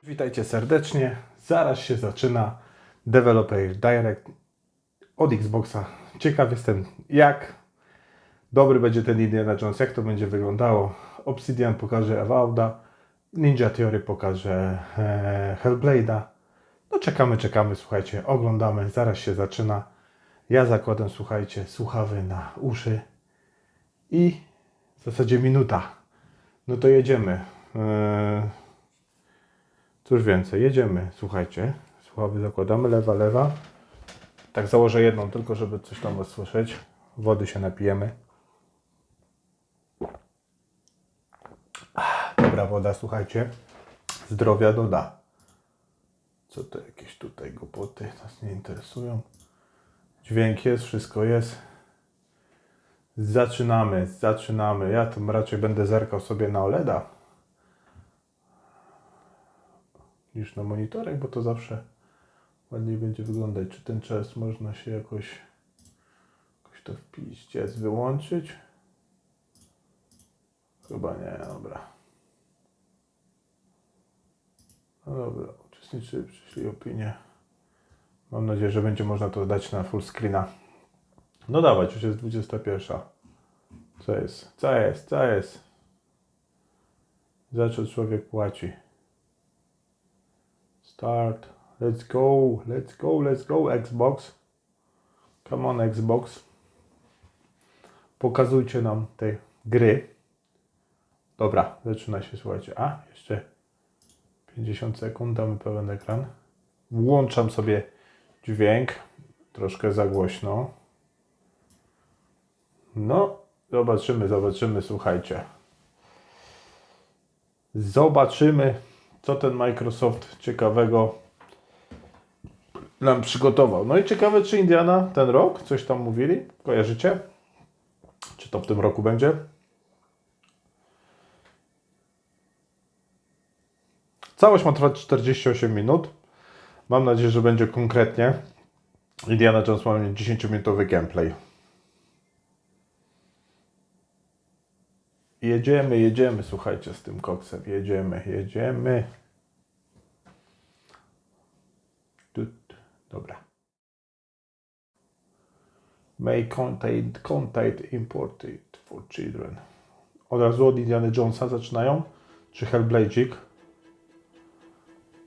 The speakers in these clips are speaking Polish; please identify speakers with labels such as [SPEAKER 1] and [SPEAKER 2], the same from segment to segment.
[SPEAKER 1] Witajcie serdecznie. Zaraz się zaczyna Developer Direct od Xboxa. Ciekaw jestem, jak dobry będzie ten Indiana Jones, jak to będzie wyglądało. Obsidian pokaże Avoweda, Ninja Theory pokaże Hellblade'a. No czekamy, słuchajcie, oglądamy, zaraz się zaczyna. Ja zakładam, słuchajcie, słuchawy na uszy i w zasadzie minuta. No to jedziemy. Cóż więcej, jedziemy, słuchajcie. Słuchawy zakładamy, lewa. Tak założę jedną, tylko żeby coś tam usłyszeć. Wody się napijemy. Dobra woda, słuchajcie. Zdrowia doda. Co to jakieś tutaj głupoty nas nie interesują. Dźwięk jest, wszystko jest. Zaczynamy. Ja tam raczej będę zerkał sobie na OLEDa niż na monitorek, bo to zawsze ładniej będzie wyglądać. Czy ten czas można się jakoś to wpić, wyłączyć? Chyba nie, dobra. No dobra, uczestnicy przyszli opinię. Mam nadzieję, że będzie można to dać na full screena. No dawać, już jest 21. Co jest? Za co człowiek płaci? Start. Let's go, Xbox. Come on, Xbox. Pokazujcie nam te gry. Dobra, zaczyna się, słuchajcie. Jeszcze 50 sekund, damy pełen ekran. Włączam sobie dźwięk. Troszkę za głośno. No, zobaczymy, słuchajcie. Zobaczymy, co ten Microsoft ciekawego nam przygotował. No i ciekawe, czy Indiana ten rok, coś tam mówili, kojarzycie? Czy to w tym roku będzie? Całość ma trwać 48 minut. Mam nadzieję, że będzie konkretnie. Indiana Jones ma mieć 10-minutowy gameplay. Jedziemy, słuchajcie, z tym koksem. Jedziemy. Dobra. May contain imported for children. Od razu od Indiana Jonesa zaczynają? Czy Hellblade'ik?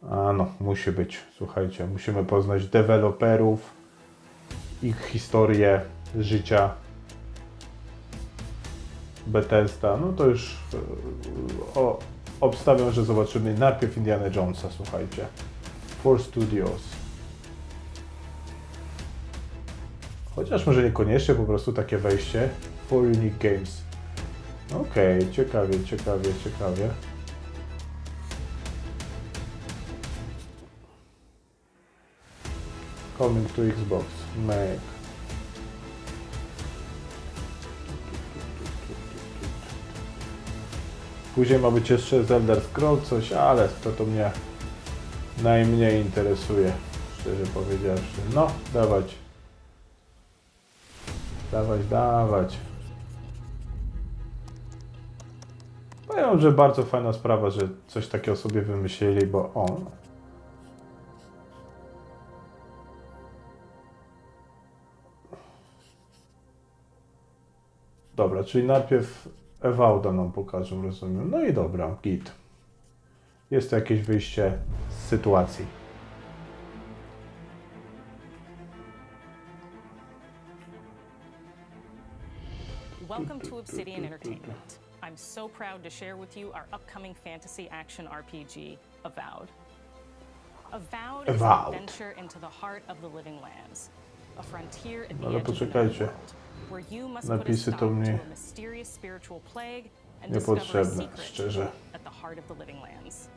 [SPEAKER 1] No, musi być. Słuchajcie, musimy poznać deweloperów, ich historię życia. Bethesda, no to już obstawiam, że zobaczymy najpierw Indiana Jonesa, słuchajcie. For Studios. Chociaż może niekoniecznie, po prostu takie wejście. For Unique Games. Okej, ciekawie. Coming to Xbox. Make. Później ma być jeszcze z Elder Scrolls coś, ale to mnie najmniej interesuje, szczerze powiedziawszy. No, dawać. Powiem, że bardzo fajna sprawa, że coś takiego sobie wymyślili, bo Dobra, czyli najpierw Avoweda nam pokażą, rozumiem. No i dobra, git. Jest to jakieś wyjście z sytuacji.
[SPEAKER 2] Welcome to Obsidian Entertainment. I'm so proud to share with you our upcoming fantasy action RPG, Avowed. Avowed is an adventure into the heart of the living lands, a frontier at the edge of the world, where you must put a stop to a mysterious spiritual plague and discover a secret at the heart of the living lands.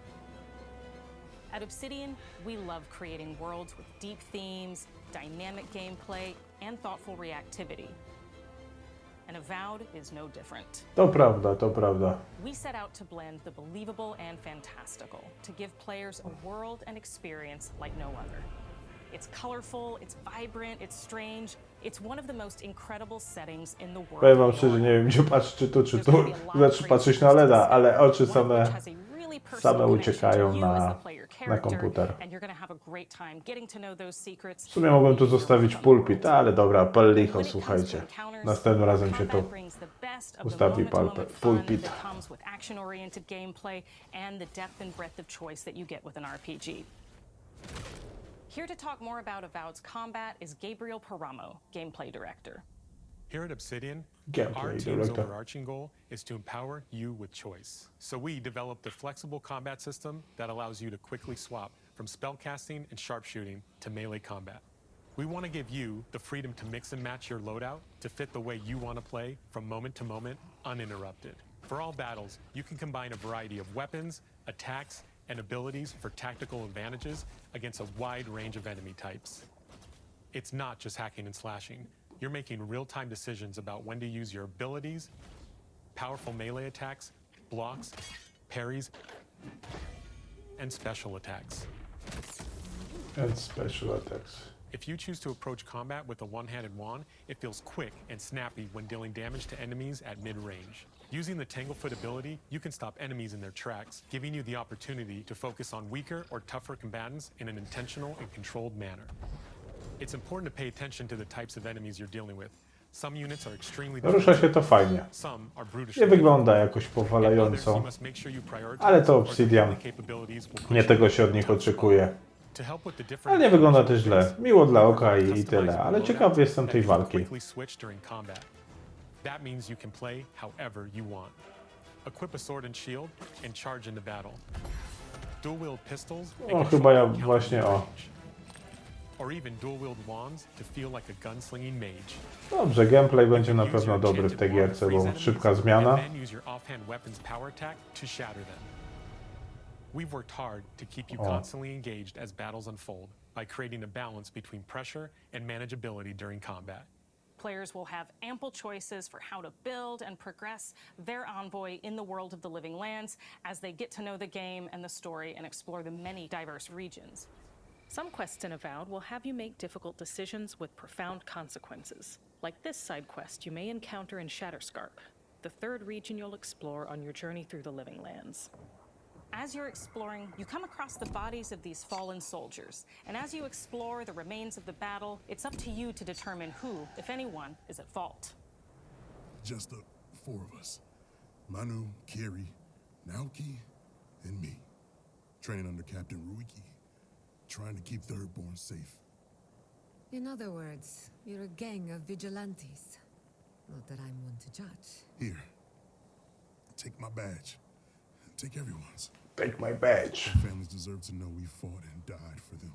[SPEAKER 2] At Obsidian, we love creating worlds with deep themes, dynamic gameplay, and thoughtful reactivity. And Avowed is no different.
[SPEAKER 1] To prawda.
[SPEAKER 2] We set out to blend the believable and fantastical, to give players a world and experience like no other. It's colorful, it's vibrant, it's strange. It's one of the most incredible settings in the world.
[SPEAKER 1] Powiem wam szczerze, nie wiem, gdzie patrzeć, czy tu. Znaczy patrzeć na LEDa, ale oczy same uciekają na
[SPEAKER 2] character,
[SPEAKER 1] komputer.
[SPEAKER 2] and you're going to have a great time getting to know those secrets.
[SPEAKER 1] W sumie mogłem tu zostawić pulpit, ale dobra, pal licho, słuchajcie. Następnym razem się tu ustawi pulpit.
[SPEAKER 2] That comes with action-oriented gameplay and the depth and breadth of choice that you get with an RPG. Here to talk more about Avowed's combat is Gabriel Paramo, gameplay director.
[SPEAKER 3] Here at Obsidian,
[SPEAKER 1] Gameplay
[SPEAKER 3] our team's
[SPEAKER 1] director.
[SPEAKER 3] overarching goal is to empower you with choice. So we developed a flexible combat system that allows you to quickly swap from spellcasting and sharpshooting to melee combat. We want to give you the freedom to mix and match your loadout to fit the way you want to play from moment to moment, uninterrupted. For all battles, you can combine a variety of weapons, attacks, and abilities for tactical advantages against a wide range of enemy types. It's not just hacking and slashing. You're making real-time decisions about when to use your abilities, powerful melee attacks, blocks, parries, and special attacks.
[SPEAKER 1] And special attacks.
[SPEAKER 3] If you choose to approach combat with a one-handed wand, it feels quick and snappy when dealing damage to enemies at mid-range. Using the Tanglefoot ability, you can stop enemies in their tracks, giving you the opportunity to focus on weaker or tougher combatants in an intentional and controlled manner. It's important to pay attention to the types of enemies you're dealing with. Some units are extremely
[SPEAKER 1] Rusza się to fajnie.
[SPEAKER 3] some are
[SPEAKER 1] Nie
[SPEAKER 3] brutishly
[SPEAKER 1] wygląda jakoś
[SPEAKER 3] and others
[SPEAKER 1] powalająco,
[SPEAKER 3] you must make sure you prioritize
[SPEAKER 1] ale to
[SPEAKER 3] or the
[SPEAKER 1] Obsidian.
[SPEAKER 3] capabilities will push
[SPEAKER 1] Nie
[SPEAKER 3] you
[SPEAKER 1] tego się od
[SPEAKER 3] to
[SPEAKER 1] nich
[SPEAKER 3] tough
[SPEAKER 1] oczekuje.
[SPEAKER 3] spot. To help with the different
[SPEAKER 1] Ale nie wygląda też źle.
[SPEAKER 3] options,
[SPEAKER 1] Miło dla oka i
[SPEAKER 3] customizable
[SPEAKER 1] tyle, ale
[SPEAKER 3] loadouts
[SPEAKER 1] ciekawy jestem tej
[SPEAKER 3] that you can
[SPEAKER 1] walki.
[SPEAKER 3] quickly switch during combat. That means you can play however you want. Equip a sword and shield and charge into battle. Dual wield pistols and
[SPEAKER 1] O,
[SPEAKER 3] control
[SPEAKER 1] chyba ja
[SPEAKER 3] counter
[SPEAKER 1] właśnie o.
[SPEAKER 3] range. Or even dual wield wands to feel like a gunslinging mage.
[SPEAKER 1] Dobrze, gameplay będzie na
[SPEAKER 3] Use
[SPEAKER 1] pewno
[SPEAKER 3] your
[SPEAKER 1] dobry w
[SPEAKER 3] enchanted
[SPEAKER 1] tej
[SPEAKER 3] wand to
[SPEAKER 1] gierce,
[SPEAKER 3] freeze
[SPEAKER 1] bo
[SPEAKER 3] enemies,
[SPEAKER 1] szybka
[SPEAKER 3] and
[SPEAKER 1] zmiana.
[SPEAKER 3] then use your offhand weapons power attack to shatter them. We've worked hard to keep you constantly engaged as battles unfold by creating a balance between pressure and manageability during combat.
[SPEAKER 2] Players will have ample choices for how to build and progress their envoy in the world of the living lands as they get to know the game and the story and explore the many diverse regions. Some quests in Avowed will have you make difficult decisions with profound consequences. Like this side quest you may encounter in Shatterscarp, the third region you'll explore on your journey through the living lands. As you're exploring, you come across the bodies of these fallen soldiers, and as you explore the remains of the battle, it's up to you to determine who, if anyone, is at fault.
[SPEAKER 4] Just the four of us. Manu, Kiri, Naoki, and me. Training under Captain Ruiki. Trying to keep Thirdborn safe.
[SPEAKER 5] In other words, you're a gang of vigilantes. Not that I'm one to judge.
[SPEAKER 4] Here. Take my badge. Take everyone's.
[SPEAKER 1] Take my badge.
[SPEAKER 4] Our families deserve to know we fought and died for them.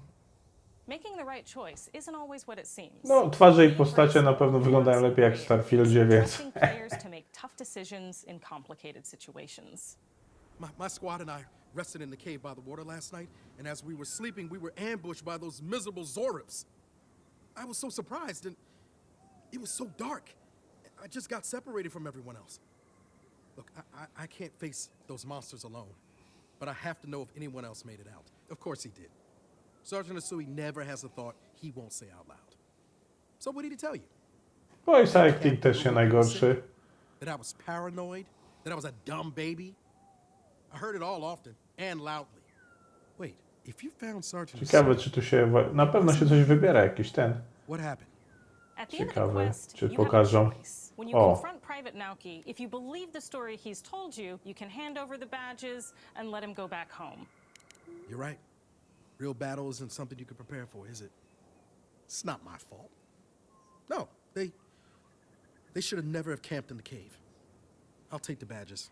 [SPEAKER 2] Making the right choice isn't always what it seems.
[SPEAKER 1] No, twarze i postacie na pewno wyglądają lepiej jak w Starfieldzie, więc...
[SPEAKER 2] Trusting players to make tough decisions in complicated situations.
[SPEAKER 6] My squad and I rested in the cave by the water last night, and as we were sleeping, we were ambushed by those miserable Zorips. I was so surprised, and it was so dark. I just got separated from everyone else. Look, I can't face those monsters alone, but I have to know if anyone else made it out. Of course he did. Sergeant Asui never has a thought he won't say out loud. So what did he tell you?
[SPEAKER 1] Voice acting też nie najgorszy.
[SPEAKER 6] That I was paranoid? That I was a dumb baby? I heard it all often and loudly. Wait, if you found Sergeant
[SPEAKER 1] Ciekawe, czy tu się... Na pewno się coś wybiera, jakiś ten.
[SPEAKER 6] what happened?
[SPEAKER 2] At the end of the
[SPEAKER 1] Ciekawe,
[SPEAKER 2] quest,
[SPEAKER 1] czy
[SPEAKER 2] you have a
[SPEAKER 1] pokażą.
[SPEAKER 2] choice. When you
[SPEAKER 1] O.
[SPEAKER 2] confront Private Naoki, if you believe the story he's told you, you can hand over the badges and let him go back home.
[SPEAKER 6] You're right. Real battle isn't something you can prepare for, is it? It's not my fault. No, they should have never have camped in the cave. I'll take the badges.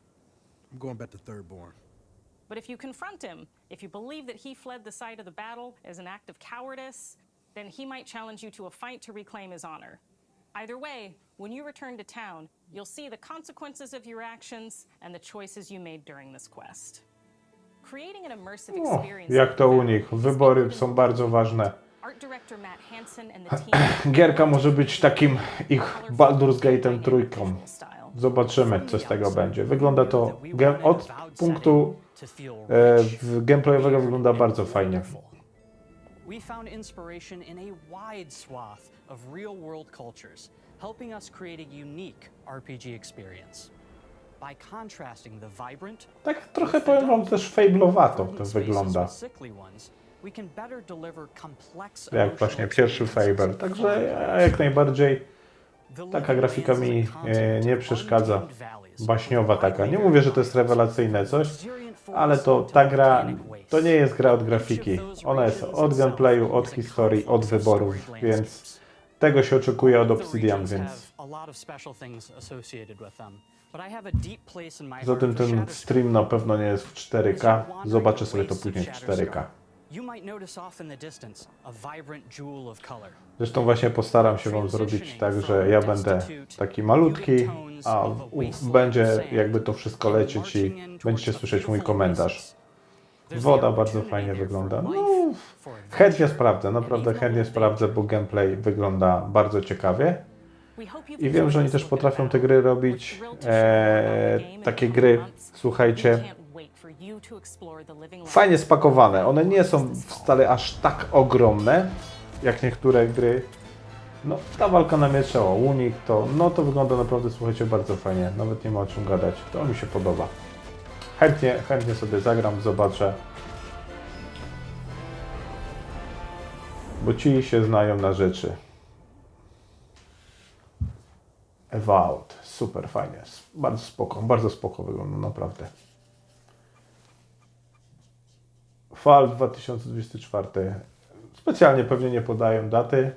[SPEAKER 6] I'm going back to Thirdborn.
[SPEAKER 2] But if you confront him, if you believe that he fled the site of the battle as an act of cowardice, then he might challenge you to a fight to reclaim his honor. Either way, when you return to town, you'll see the consequences of your actions and the choices you made during this quest. Creating an immersive
[SPEAKER 1] O,
[SPEAKER 2] experience.
[SPEAKER 1] jak to u nich. Wybory są bardzo ważne.
[SPEAKER 2] Art director Matt Hansen and the team.
[SPEAKER 1] Gierka może być takim ich Baldur's Gate'em trójką. Zobaczymy, co z tego będzie. Wygląda to od punktu gameplayowego wygląda bardzo fajnie.
[SPEAKER 7] We found inspiration in a wide swath of real-world cultures, helping us create a unique RPG experience. By contrasting the vibrant,
[SPEAKER 1] Tak trochę powiem wam też fablowato to wygląda. Jak właśnie pierwszy Fable. Także jak najbardziej taka grafika mi nie przeszkadza. Baśniowa taka. Nie mówię, że to jest rewelacyjne coś, ale to ta gra to nie jest gra od grafiki. Ona jest od gameplayu, od historii, od wyborów, więc tego się oczekuje od Obsidian, więc zatem ten stream na pewno nie jest w 4K. Zobaczę sobie to później w 4K. Zresztą właśnie postaram się wam zrobić tak, że ja będę taki malutki, a będzie jakby to wszystko lecieć i będziecie słyszeć mój komentarz. Woda bardzo fajnie wygląda. No, chętnie sprawdzę, naprawdę chętnie sprawdzę, bo gameplay wygląda bardzo ciekawie. I wiem, że oni też potrafią te gry robić, takie gry, słuchajcie, fajnie spakowane. One nie są wcale aż tak ogromne, jak niektóre gry. No, ta walka na miecze, o unik, to wygląda naprawdę, słuchajcie, bardzo fajnie. Nawet nie ma o czym gadać. To mi się podoba. Chętnie sobie zagram, zobaczę. Bo ci się znają na rzeczy. Avowed. Super fajnie. Bardzo spoko wygląda, naprawdę. Fall 2024. Specjalnie pewnie nie podają daty.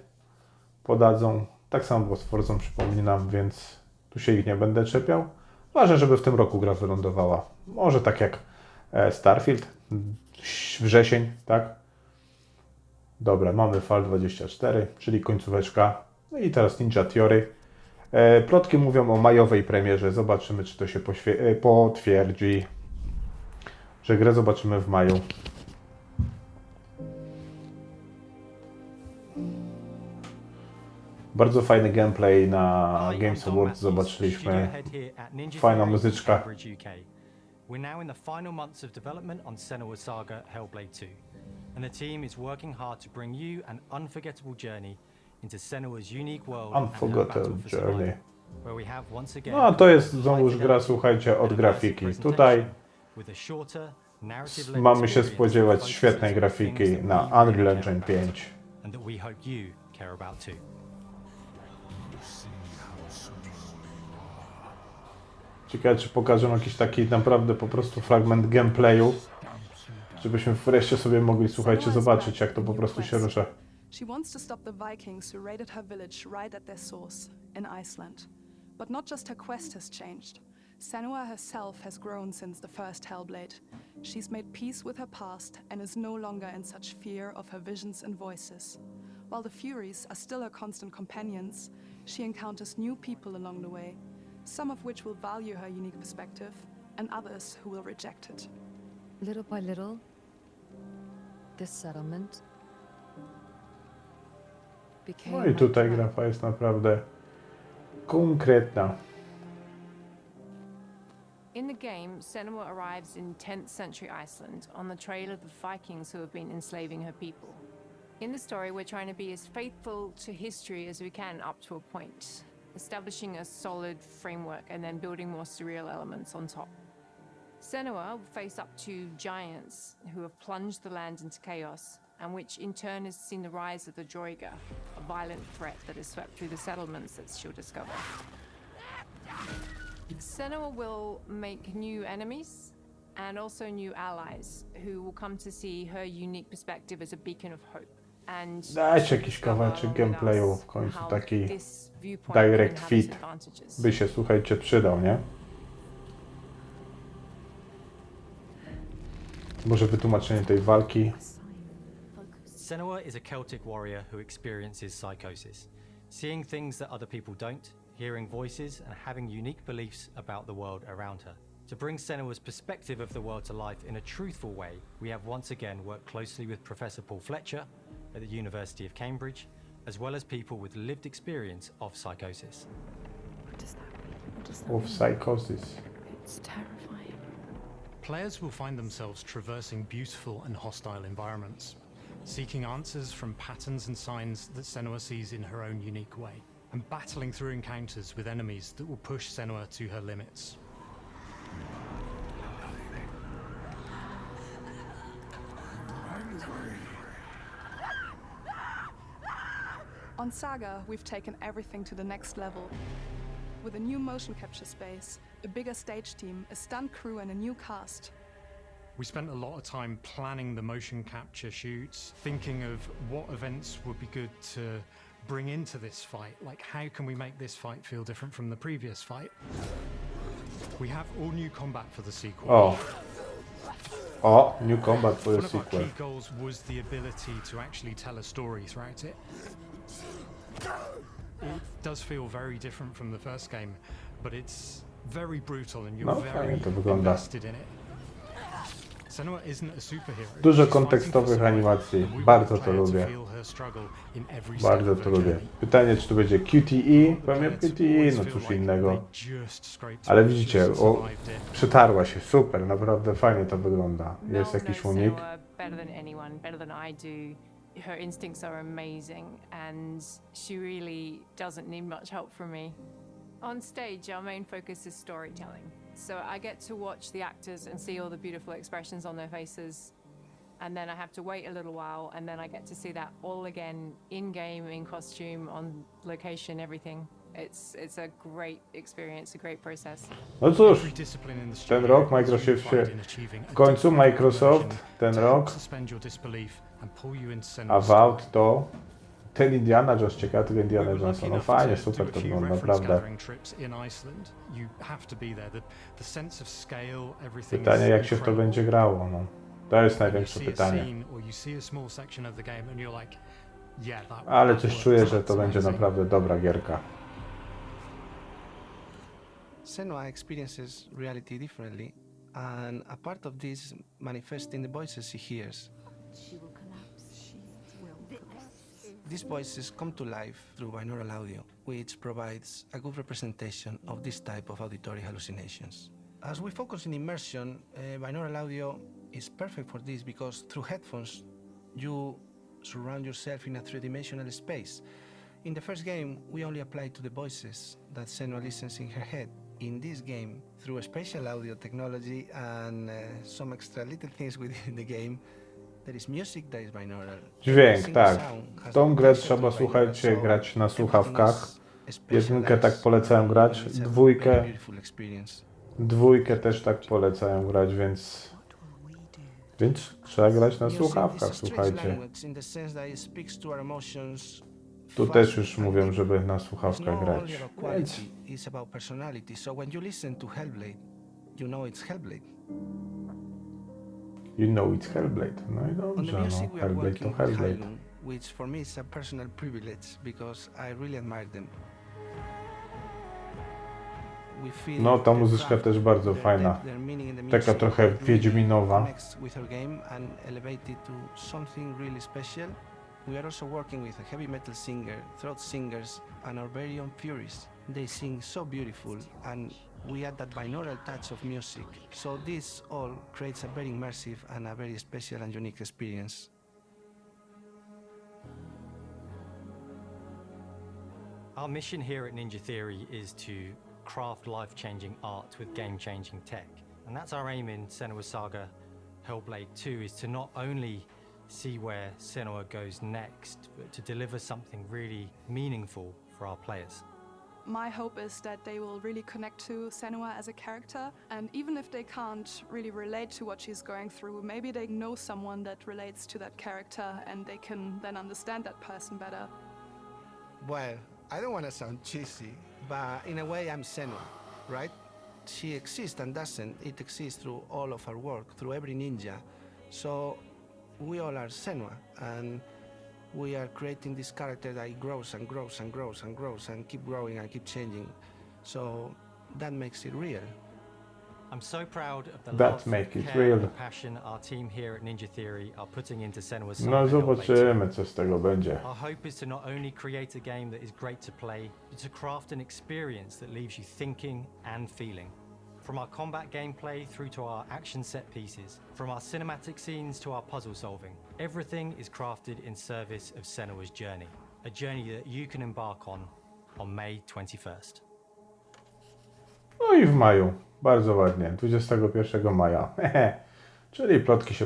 [SPEAKER 1] Podadzą. Tak samo było z Forzą, przypominam, więc tu się ich nie będę czepiał. Ważne, żeby w tym roku gra wylądowała. Może tak jak Starfield. Wrzesień, tak? Dobra, mamy Fall 24, czyli końcóweczka. No i teraz Ninja Theory. Plotki mówią o majowej premierze. Zobaczymy, czy to się potwierdzi, że grę zobaczymy w maju. Bardzo fajny gameplay na Games Awards zobaczyliśmy. Fajna muzyczka.
[SPEAKER 8] We're now in the final months of development on Senua's saga Hellblade II, and the team is working hard to bring you an unforgettable journey into Senua's unique world
[SPEAKER 1] Unforgettable journey.
[SPEAKER 8] where we have once again
[SPEAKER 1] No, to jest znowuż gra, słuchajcie, od grafiki. Tutaj mamy się spodziewać świetnej grafiki na Unreal Engine 5.
[SPEAKER 8] and that we hope you care about too.
[SPEAKER 1] Ciekawe, czy pokażę jakiś taki naprawdę po prostu fragment gameplayu, żebyśmy wreszcie sobie mogli, słuchajcie, zobaczyć, jak to po prostu się rusza.
[SPEAKER 9] She wants to stop the Vikings who raided her village right at their source, in Iceland. But not just her quest has changed. Senua herself has grown since the first Hellblade. She's made peace with her past and is no longer in such fear of her visions and voices. While the Furies are still her constant companions, she encounters new people along the way, some of which will value her unique perspective, and others who will reject it.
[SPEAKER 5] Little by little, this settlement became
[SPEAKER 1] No i tutaj grafa jest naprawdę konkretna.
[SPEAKER 10] In the game, Senua arrives in 10th century Iceland on the trail of the Vikings who have been enslaving her people. In the story, we're trying to be as faithful to history as we can up to a point, establishing a solid framework and then building more surreal elements on top. Senua will face up to giants who have plunged the land into chaos, and which in turn has seen the rise of the Droiga, a violent threat that has swept through the settlements that she'll discover. Senua will make new enemies and also new allies who will come to see her unique perspective as a beacon of hope. And
[SPEAKER 1] Dajcie jakiś kawałeczek gameplayu w końcu, taki direct fit by się, słuchajcie, przydał, nie? Może wytłumaczenie tej walki.
[SPEAKER 8] Senua is a Celtic warrior who experiences psychosis, seeing things that other people don't, hearing voices, and having unique beliefs about the world around her. To bring Senua's perspective of the world to life in a truthful way, we have once again worked closely with Professor Paul Fletcher at the University of Cambridge, as well as people with lived experience of psychosis.
[SPEAKER 10] what does that mean? What does that
[SPEAKER 1] Of
[SPEAKER 10] mean?
[SPEAKER 1] psychosis.
[SPEAKER 10] It's terrifying.
[SPEAKER 11] Players will find themselves traversing beautiful and hostile environments, seeking answers from patterns and signs that Senua sees in her own unique way, and battling through encounters with enemies that will push Senua to her limits.
[SPEAKER 9] On Saga, we've taken everything to the next level. With a new motion capture space, a bigger stage team, a stunt crew, and a new cast.
[SPEAKER 11] We spent a lot of time planning the motion capture shoots, thinking of what events would be good to bring into this fight. Like, how can we make this fight feel different from the previous fight? We have all new combat for the sequel.
[SPEAKER 1] Oh, new combat for the
[SPEAKER 11] One of our
[SPEAKER 1] sequel.
[SPEAKER 11] key goals was the ability to actually tell a story throughout it. It does feel very different from the first game, but it's very brutal and you're
[SPEAKER 1] No,
[SPEAKER 11] very
[SPEAKER 1] fajnie to wygląda.
[SPEAKER 11] invested in it. Senua isn't a superhero.
[SPEAKER 1] Dużo
[SPEAKER 11] She's fighting
[SPEAKER 1] kontekstowych
[SPEAKER 11] for survival,
[SPEAKER 1] animacji.
[SPEAKER 11] and we want
[SPEAKER 1] Bardzo
[SPEAKER 11] the
[SPEAKER 1] to
[SPEAKER 11] player to
[SPEAKER 1] lubię.
[SPEAKER 11] feel her struggle in every step
[SPEAKER 1] Bardzo
[SPEAKER 11] of
[SPEAKER 1] to
[SPEAKER 11] her
[SPEAKER 1] lubię.
[SPEAKER 11] journey.
[SPEAKER 1] Pytanie, czy to będzie QTE? Pewnie QTE, no cóż innego. Ale widzicie, przetarła się, super, naprawdę fajnie to wygląda. Jest
[SPEAKER 10] Mel
[SPEAKER 1] jakiś
[SPEAKER 10] knows
[SPEAKER 1] unik.
[SPEAKER 10] Senua better than anyone, better than I do. Her instincts are amazing, and she really doesn't need much help from me. On stage, our main focus is storytelling. So I get to watch the actors and see all the beautiful expressions on their faces. And then I have to wait a little while, and then I get to see that all again in-game, in costume, on location, everything. It's a great experience, a great process.
[SPEAKER 1] No cóż, ten rok Microsoft się... W końcu Microsoft, ten rok, Avowed to... Ten Indiana Jones, ciekawy tego Indiana Jonesa. No fajnie, super to wygląda, naprawdę. Pytanie, jak się w to będzie grało, no. To jest największe pytanie. Ale coś czuję, że to będzie naprawdę dobra gierka.
[SPEAKER 12] Senua experiences reality differently, and a part of this manifests in the voices she hears. These voices come to life through binaural audio, which provides a good representation of this type of auditory hallucinations. As we focus in immersion, binaural audio is perfect for this because through headphones, you surround yourself in a three-dimensional space. In the first game, we only applied to the voices that Senua listens in her head. In this game, through spatial audio technology and some extra little things within the game, there is music that is binaural.
[SPEAKER 1] Dźwięk, tak. Tą grę trzeba, słuchajcie, grać na słuchawkach. Jedynkę tak polecałem grać, dwójkę też tak polecałem grać, więc trzeba grać na słuchawkach, słuchajcie. Tu też już mówią, żeby na słuchawkach grać. Więc... You know it's Hellblade. No i dobrze, no. Hellblade to Hellblade.
[SPEAKER 12] Which for me is a personal privilege because I really admire them.
[SPEAKER 1] No, ta muzyczka też bardzo fajna. Taka trochę wiedźminowa.
[SPEAKER 12] We are also working with a heavy metal singer, throat singers, and our very own Furies. They sing so beautiful, and we add that binaural touch of music. So this all creates a very immersive and a very special and unique experience.
[SPEAKER 8] Our mission here at Ninja Theory is to craft life-changing art with game-changing tech. And that's our aim in Senua Saga Hellblade II, is to not only see where Senua goes next, but to deliver something really meaningful for our players.
[SPEAKER 9] My hope is that they will really connect to Senua as a character, and even if they can't really relate to what she's going through, maybe they know someone that relates to that character and they can then understand that person better.
[SPEAKER 12] Well, I don't want to sound cheesy, but in a way I'm Senua, right? She exists and doesn't. It exists through all of our work, through every ninja. So we all are Senua, and we are creating this character that grows and grows and grows and grows and keep growing and keep changing. So that makes it real.
[SPEAKER 8] I'm so proud of the
[SPEAKER 1] That
[SPEAKER 8] love,
[SPEAKER 1] make it
[SPEAKER 8] care,
[SPEAKER 1] real.
[SPEAKER 8] and passion our team here at Ninja Theory are putting into Senua Saga.
[SPEAKER 1] No zobaczymy, co z tego będzie.
[SPEAKER 8] Our hope is to not only create a game that is great to play, but to craft an experience that leaves you thinking and feeling. From our combat gameplay through to our action set pieces, from our cinematic scenes to our puzzle solving, everything is crafted in service of Senua's journey. A journey that you can embark on May 21st.
[SPEAKER 1] No i w maju. Bardzo ładnie. 21 maja. Czyli plotki się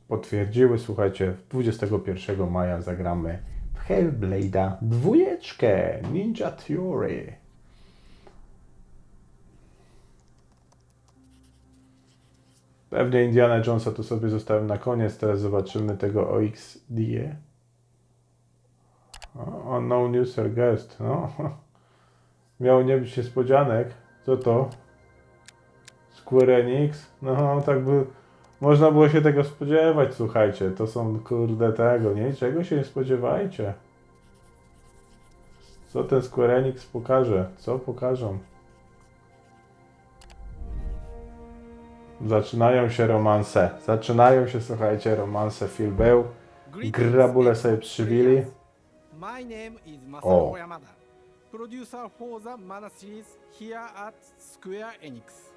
[SPEAKER 1] potwierdziły. Słuchajcie, 21 maja zagramy w Hellblade'a 2, Ninja Theory. Pewnie Indiana Jonesa tu sobie zostawiam na koniec, teraz zobaczymy tego OXDE. Unknown User Guest, no. Miało nie być niespodzianek. Co to? Square Enix? No, tak by... Można było się tego spodziewać, słuchajcie. To są, kurde, tego, nie? Czego się nie spodziewajcie. Co ten Square Enix pokaże? Co pokażą? Zaczynają się romanse. Zaczynają się, słuchajcie, romanse. Film był. Grabule sobie przybili.
[SPEAKER 13] My name is
[SPEAKER 1] O.
[SPEAKER 13] Masaru Yamada, producer for the Mana series here at Square Enix.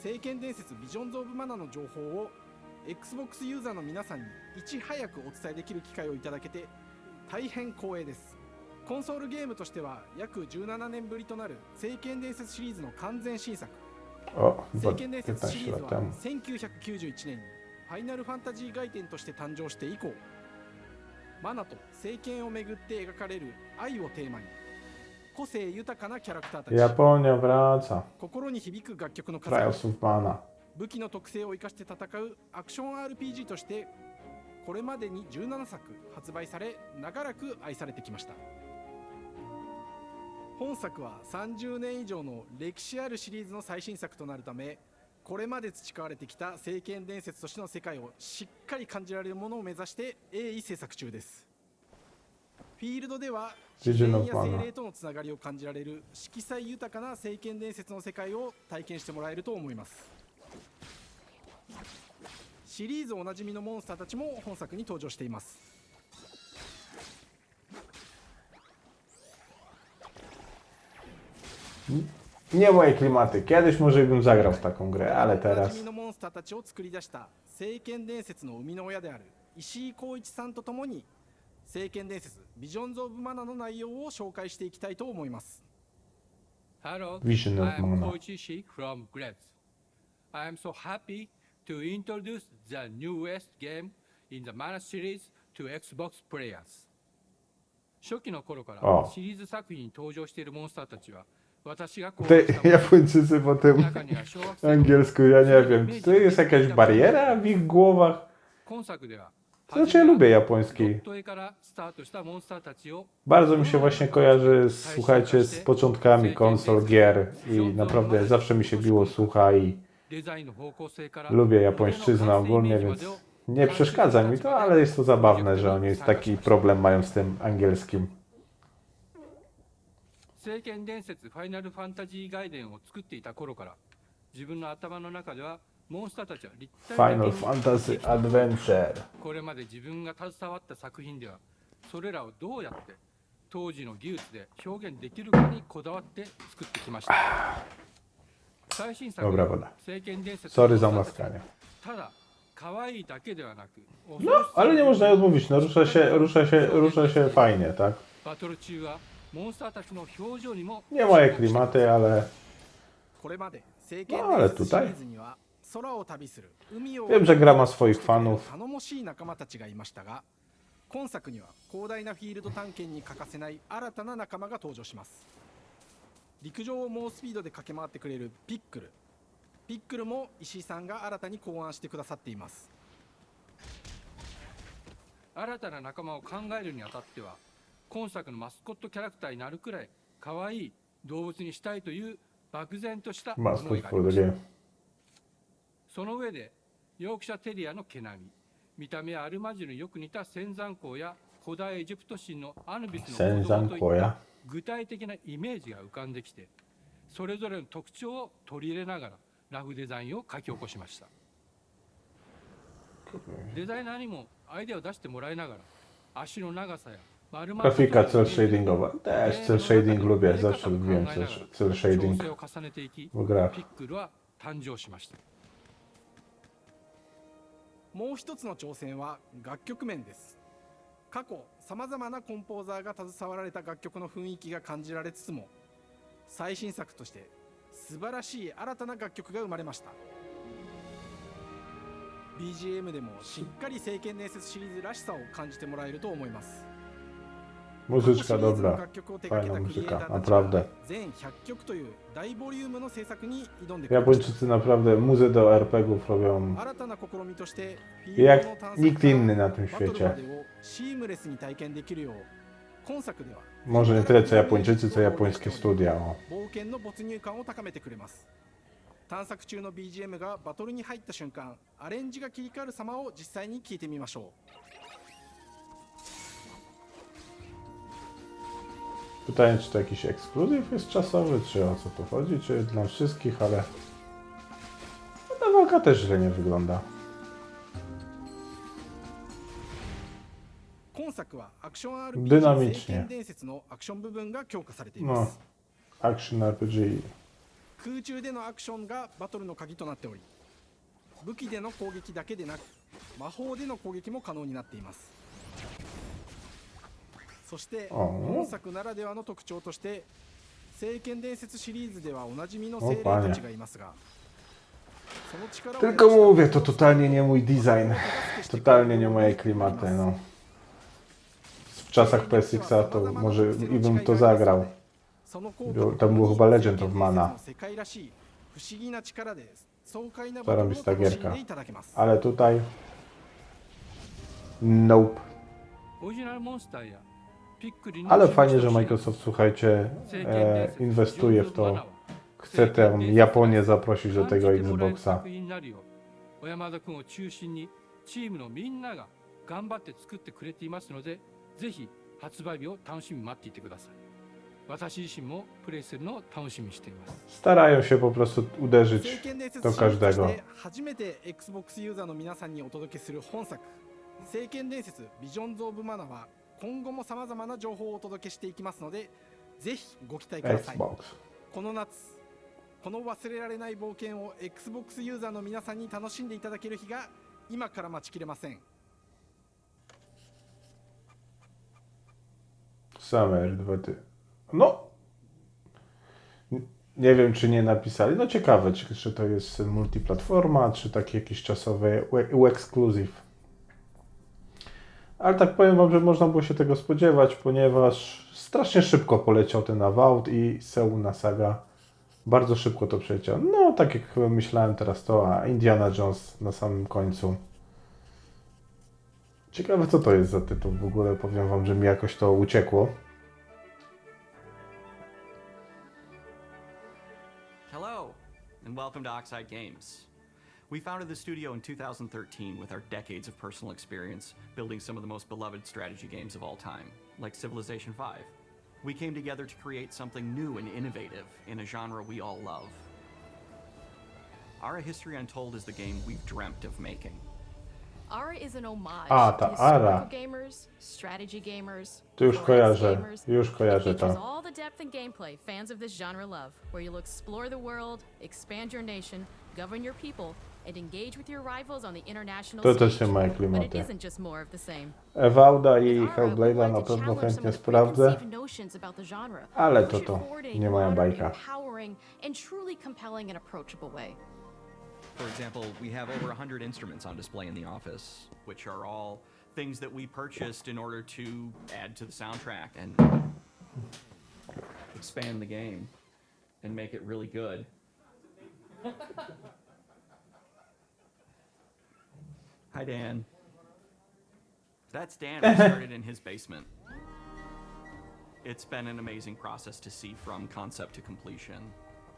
[SPEAKER 13] 聖剣伝説ビジョンズ・オブ・マナの情報を Xbox ユーザーの皆さんにいち早くお伝えできる機会をいただけて大変光栄です。コンソールゲームとしては約17年ぶりとなる聖剣伝説シリーズの完全新作。聖剣伝説シリーズは1991年にファイナルファンタジー外伝として誕生して以降、マナと聖剣をめぐって描かれる愛をテーマに個性豊かなキャラクターたち、
[SPEAKER 1] Japonia wraca.
[SPEAKER 13] 心に響く楽曲の数
[SPEAKER 1] Trials of Mana.
[SPEAKER 13] 武器の特性を生かして戦うアクション RPG としてこれまでに17作発売され長らく愛されてきました。本作は30年以上の歴史あるシリーズの最新作となるため、これまで培われてきた聖剣伝説としての世界をしっかり感じられるものを目指して鋭意制作中です。フィールドでは自然や精霊とのつながりを感じられる色彩豊かな聖剣伝説の世界を体験してもらえると思います。シリーズおなじみのモンスターたちも本作に登場しています。
[SPEAKER 1] Nie moje klimaty. Kiedyś może bym zagrał w taką grę, ale teraz...
[SPEAKER 13] のモンスターたちを作り出した聖剣伝説の生みの親である石井浩一さんとともに聖剣伝説ビジョンズ・オブ・マナの内容を紹介していきたいと思います。
[SPEAKER 14] Hello,
[SPEAKER 1] Vision of
[SPEAKER 14] I am
[SPEAKER 1] Mana.
[SPEAKER 14] Koichi Shi from Gretz. I am so happy to introduce the newest game in the Mana series to Xbox players. 初期の頃からシリーズ作品に登場しているモンスターたちは
[SPEAKER 1] Te Japończycy po tym angielsku, ja nie wiem. To jest jakaś bariera w ich głowach? Znaczy ja lubię japoński. Bardzo mi się właśnie kojarzy, słuchajcie, z początkami konsol, gier i naprawdę zawsze mi się biło słucha i lubię japońszczyznę ogólnie, więc nie przeszkadza mi to, ale jest to zabawne, że oni taki problem mają z tym angielskim.
[SPEAKER 14] 聖剣伝説ファイナルファンタジー外伝を作っていた頃から自分の頭の中ではモンスターたちは立体的に
[SPEAKER 1] Final Fantasy Adventure
[SPEAKER 14] これまで自分が携わった作品ではそれらをどうやって当時の技術で表現できるかにこだわって作ってきました。最新作は聖剣伝説
[SPEAKER 1] Sorry za maskanie.
[SPEAKER 14] ただ可愛いだけではなく
[SPEAKER 1] No, ale nie można jej odmówić, no rusza się fajnie, tak?
[SPEAKER 14] バトル中は
[SPEAKER 1] Nie moje klimaty, ale... No, ale tutaj... Wiem, że gra ma swoich fanów.
[SPEAKER 13] 今作には広大なフィールド探検に欠かせない新たな仲間が登場します。陸上を猛スピードで駆け回ってくれるピックル。ピックルも石井さんが新たに考案してくださっています。
[SPEAKER 14] 新たな仲間を考えるにあたっては 今作のマスコットキャラクターになるくらい可愛い動物にしたいという漠然とした思いがありました。その上でヨークシャテリアの毛並み、見た目はアルマジルによく似た仙山港や古代エジプト神のアヌビスの構造といった具体的なイメージが浮かんできて、それぞれの特徴を取り入れながらラフデザインを書き起こしました。デザイナーにもアイデアを出してもらいながら足の長さや
[SPEAKER 1] Grafika cel shadingowa. Też cel shading lubię, zawsze lubiłem cel shading w grach.
[SPEAKER 13] もう一つの挑戦は楽曲面です。過去さまざまなコンポーザーが携わられた楽曲の雰囲気が感じられつつも、最新作として素晴らしい新たな楽曲が生まれました。BGM でもしっかり聖剣伝説シリーズらしさを感じてもらえると思います。
[SPEAKER 1] Muzyczka dobra, fajna muzyka, naprawdę. Japończycy naprawdę muzy do RPG-ów robią jak nikt inny na tym świecie. Może nie tyle co Japończycy, co japońskie studia. O.
[SPEAKER 13] 探索中の BGM がバトルに入った瞬間、アレンジが切り替わる様を実際に聞いてみましょう。
[SPEAKER 1] Pytanie, czy to jakiś ekskluzyw jest czasowy, czy o co tu chodzi, czy dla wszystkich, ale ta walka też źle nie wygląda.
[SPEAKER 13] 今作はアクション RPG
[SPEAKER 1] Dynamicznie.
[SPEAKER 13] 聖剣伝説のアクション部分が強化されてい
[SPEAKER 1] No,
[SPEAKER 13] ます。
[SPEAKER 1] action RPG.
[SPEAKER 13] 空中でのアクションがバトルの鍵となっており、武器での攻撃だけでなく魔法での攻撃も可能になっています。そして本作ならではの特徴として聖剣伝説シリーズではおなじみの精霊たちがいますが、その力を
[SPEAKER 1] Tylko mówię, to totalnie nie mój design, totalnie nie moje klimaty, no. W czasach PSX-a to może i bym to zagrał. Tam było chyba Legend of Mana. Zarobista gierka. Ale tutaj... Nope. Ale fajnie, że Microsoft, słuchajcie, inwestuje w to. Chce tę Japonię zaprosić do tego Xboxa.
[SPEAKER 14] 発売日を楽しみに待っていてください。私自身もプレイするのを楽しみにしています。
[SPEAKER 1] Starają się po prostu uderzyć do każdego.
[SPEAKER 13] 初めて Xbox ユーザーの皆さんにお届けする本作聖剣伝説ビジョンズ・オブ・マナは今後も様々な情報をお届けしていきますのでぜひご期待ください。この夏この忘れられない冒険を Xbox ユーザーの皆さんに楽しんでいただける日が今から待ちきれません。
[SPEAKER 1] Summer 2000. No. Nie wiem, czy nie napisali. No ciekawe, czy to jest multiplatforma, czy taki jakiś czasowy ekskluzyw. Ale tak powiem wam, że można było się tego spodziewać, ponieważ strasznie szybko poleciał ten Avowed i Seuna Saga. Bardzo szybko to przeleciał. No, tak jak myślałem teraz to, a Indiana Jones na samym końcu. Ciekawe, co to jest za tytuł. W ogóle powiem wam, że mi jakoś to uciekło.
[SPEAKER 15] Hello, and welcome to Oxide Games. We founded the studio in 2013 with our decades of personal experience building some of the most beloved strategy games of all time, like Civilization V. We came together to create something new and innovative in a genre we all love. Ara History Untold is the game we've dreamt of making.
[SPEAKER 16] Ara is an homage
[SPEAKER 1] ta
[SPEAKER 16] to
[SPEAKER 1] Ara.
[SPEAKER 16] historical gamers, strategy gamers,
[SPEAKER 1] To już kojarzę, już
[SPEAKER 16] It
[SPEAKER 1] kojarzę
[SPEAKER 16] features
[SPEAKER 1] to.
[SPEAKER 16] all the depth and gameplay fans of this genre love, where you'll explore the world, expand your nation, govern your people, and engage with your rivals on the international
[SPEAKER 1] To
[SPEAKER 16] stage.
[SPEAKER 1] też są moje
[SPEAKER 16] But it
[SPEAKER 1] klimaty.
[SPEAKER 16] isn't just more of the same.
[SPEAKER 1] Avoweda i
[SPEAKER 16] With Ara, we
[SPEAKER 1] Hellblade'a
[SPEAKER 16] wanted
[SPEAKER 1] na
[SPEAKER 16] to
[SPEAKER 1] pewno
[SPEAKER 16] challenge
[SPEAKER 1] chętnie
[SPEAKER 16] some of the
[SPEAKER 1] sprawdzę,
[SPEAKER 16] preconceived notions about the genre,
[SPEAKER 1] ale
[SPEAKER 16] push
[SPEAKER 1] to
[SPEAKER 16] it
[SPEAKER 1] to
[SPEAKER 16] forward in
[SPEAKER 1] nie
[SPEAKER 16] a
[SPEAKER 1] moja
[SPEAKER 16] modern,
[SPEAKER 1] bajka.
[SPEAKER 16] empowering, and truly compelling and approachable way.
[SPEAKER 15] For example, we have over 100 instruments on display in the office, which are all things that we purchased in order to add to the soundtrack and expand the game and make it really good. Hi, Dan. That's Dan who started in his basement. It's been an amazing process to see from concept to completion.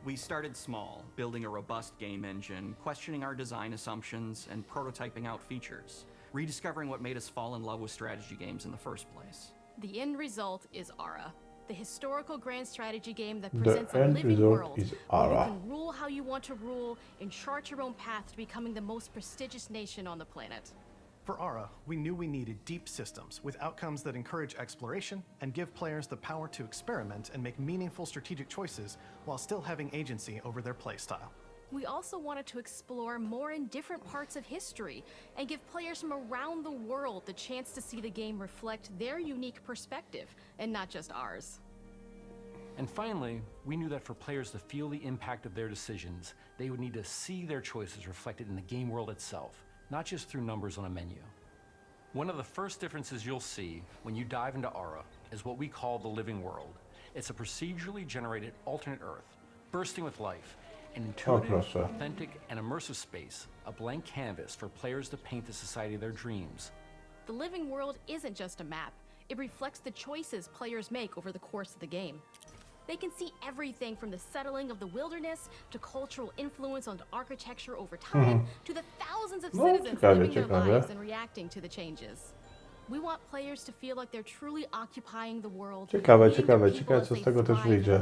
[SPEAKER 15] We started small, building a robust game engine, questioning our design assumptions, and prototyping out features, rediscovering what made us fall in love with strategy games in the first place.
[SPEAKER 16] The end result is Ara, the historical grand strategy game that
[SPEAKER 1] The
[SPEAKER 16] presents a
[SPEAKER 1] end
[SPEAKER 16] living
[SPEAKER 1] result
[SPEAKER 16] world
[SPEAKER 1] is
[SPEAKER 16] where you
[SPEAKER 1] Ara.
[SPEAKER 16] can rule how you want to rule and chart your own path to becoming the most prestigious nation on the planet.
[SPEAKER 17] For Ara, we knew we needed deep systems with outcomes that encourage exploration and give players the power to experiment and make meaningful strategic choices while still having agency over their playstyle.
[SPEAKER 16] We also wanted to explore more in different parts of history and give players from around the world the chance to see the game reflect their unique perspective and not just ours.
[SPEAKER 18] And finally, we knew that for players to feel the impact of their decisions, they would need to see their choices reflected in the game world itself, not just through numbers on a menu. One of the first differences you'll see when you dive into Ara is what we call the living world. It's a procedurally generated alternate Earth, bursting with life, an intuitive, authentic, and immersive space, a blank canvas for players to paint the society of their dreams.
[SPEAKER 16] The living world isn't just a map. It reflects the choices players make over the course of the game. They can see everything from the settling of the wilderness to cultural influence on architecture over time to the thousands of citizens living their lives and reacting to the changes. We want players to feel like they're truly occupying the world.
[SPEAKER 1] Ciekawe, co z tego też wyjdzie.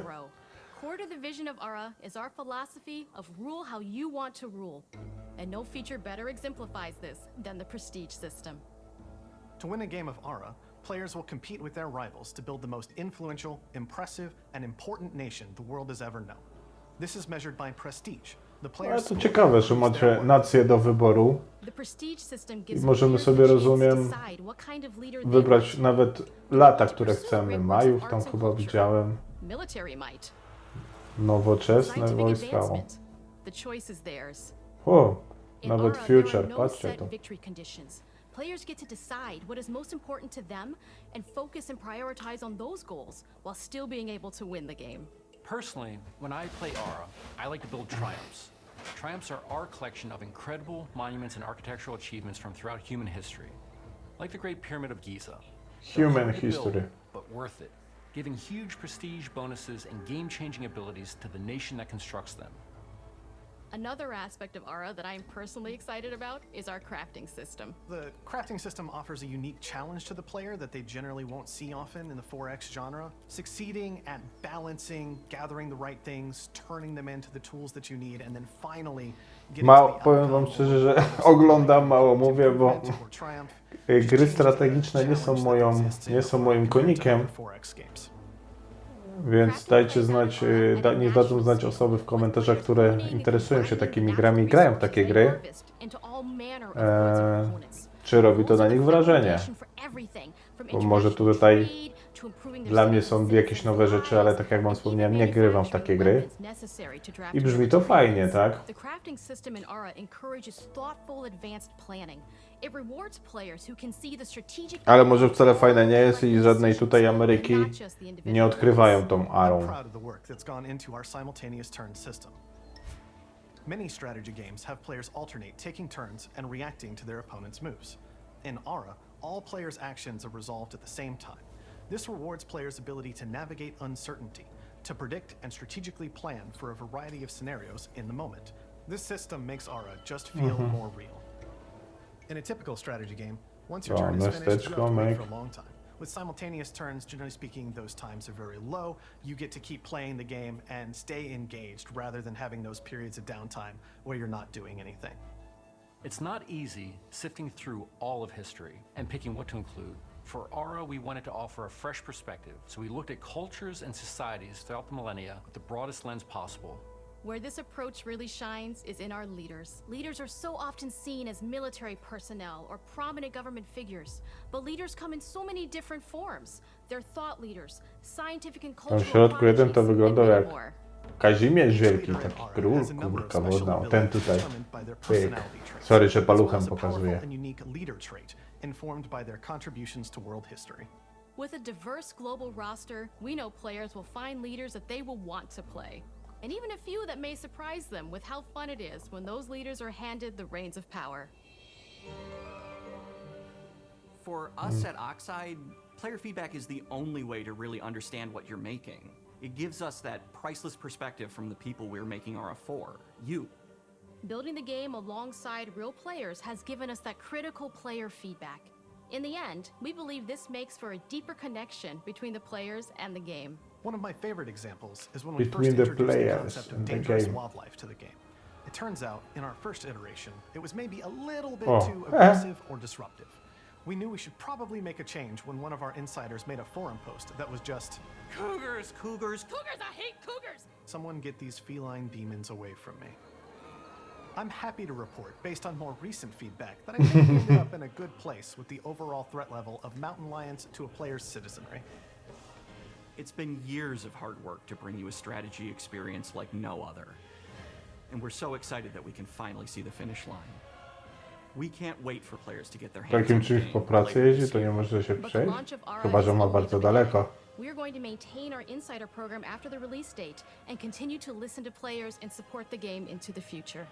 [SPEAKER 16] Core to the vision of Ara is our philosophy of rule how you want to rule. And no feature better exemplifies this than the prestige system.
[SPEAKER 17] To win a game of Ara, players will compete with their rivals to build the most influential, impressive, and important nation the world has ever known. This is measured by prestige.
[SPEAKER 1] Ale to ciekawe, że macie nację do wyboru i możemy sobie, rozumiem, wybrać nawet lata, które chcemy. Majów tam chyba widziałem. Nowoczesne wojska. O, nawet future, patrzcie to.
[SPEAKER 16] Players get to decide what is most important to them and focus and prioritize on those goals while still being able to win the game.
[SPEAKER 18] Personally, when I play Ara, I like to build triumphs. Triumphs are our collection of incredible monuments and architectural achievements from throughout human history. Like the Great Pyramid of Giza.
[SPEAKER 1] Human history.
[SPEAKER 18] But worth it, giving huge prestige bonuses and game-changing abilities to the nation that constructs them.
[SPEAKER 16] Another aspect of Ara that I'm personally excited about is our crafting system.
[SPEAKER 17] The crafting system offers a unique challenge to the player that they generally won't see often in the 4X genre. Succeeding at balancing, gathering the right things, turning them into the tools that you need, and then finally
[SPEAKER 1] Powiem wam szczerze, że oglądam, mało mówię, bo gry strategiczne nie są moim konikiem. Więc dajcie znać, niech dadzą znać osoby w komentarzach, które interesują się takimi grami i grają w takie gry. Czy robi to na nich wrażenie? Bo może tutaj dla mnie są jakieś nowe rzeczy, ale tak jak wam wspomniałem, nie grywam w takie gry. I brzmi to fajnie, tak? Ale może wcale fajne nie jest i żadnej tutaj Ameryki nie odkrywają tą Arą.
[SPEAKER 17] Many strategy games have players alternate taking turns and reacting to their opponent's moves. In Ara, all players' actions are resolved at the same time. This rewards players' ability to navigate uncertainty, to predict and strategically plan for a variety of scenarios in the moment. This system makes Ara just feel more real. In a typical strategy game, once your turn is finished, you have to wait for a long time. With simultaneous turns, generally speaking, those times are very low. You get to keep playing the game and stay engaged rather than having those periods of downtime where you're not doing anything.
[SPEAKER 18] It's not easy sifting through all of history and picking what to include. For Ara, we wanted to offer a fresh perspective, so we looked at cultures and societies throughout the millennia with the broadest lens possible.
[SPEAKER 16] Where this approach really shines is in our leaders. Leaders are so often seen as military personnel or prominent government figures, but leaders come in so many different forms. They're thought leaders, scientific and cultural
[SPEAKER 1] W środku jeden to wyglądał jak Kazimierz Wielki, taki król, kurka wodna, ten tutaj. Sorry, że paluchem pokazuję.
[SPEAKER 17] Informed by their contributions to world history.
[SPEAKER 16] With a diverse global roster, we know players will find leaders that they will want to play. And even a few that may surprise them with how fun it is when those leaders are handed the reins of power.
[SPEAKER 15] For us at Oxide, player feedback is the only way to really understand what you're making. It gives us that priceless perspective from the people we're making Ara for, you.
[SPEAKER 16] Building the game alongside real players has given us that critical player feedback. In the end, we believe this makes for a deeper connection between the players and the game.
[SPEAKER 17] One of my favorite examples is when we first introduced the concept of dangerous wildlife to the game. It turns out, in our first iteration, it was maybe a little bit too aggressive or disruptive. We knew we should probably make a change when one of our insiders made a forum post that was just,
[SPEAKER 15] "Cougars, cougars,
[SPEAKER 16] cougars, I hate cougars!
[SPEAKER 17] Someone get these feline demons away from me. I'm happy to report, based on more recent feedback, that I think we ended up in a good place with the overall threat level of mountain lions to a player's citizenry.
[SPEAKER 15] It's been years of hard work to bring you a strategy experience like no other. And we're so excited that we can finally see the finish line. We can't wait for players to get their hands
[SPEAKER 1] Takim
[SPEAKER 15] on the
[SPEAKER 1] czymś
[SPEAKER 15] game
[SPEAKER 1] po pracy
[SPEAKER 15] later
[SPEAKER 1] jeździ,
[SPEAKER 15] this
[SPEAKER 1] to nie
[SPEAKER 15] year.
[SPEAKER 1] może się
[SPEAKER 16] But the
[SPEAKER 1] przejść.
[SPEAKER 16] launch of Ara
[SPEAKER 1] Chyba, że
[SPEAKER 16] is
[SPEAKER 1] ma
[SPEAKER 16] only
[SPEAKER 1] bardzo
[SPEAKER 16] the beginning.
[SPEAKER 1] daleko.
[SPEAKER 16] We're going to maintain our insider program after the release date and continue to listen to players and support the game into the future.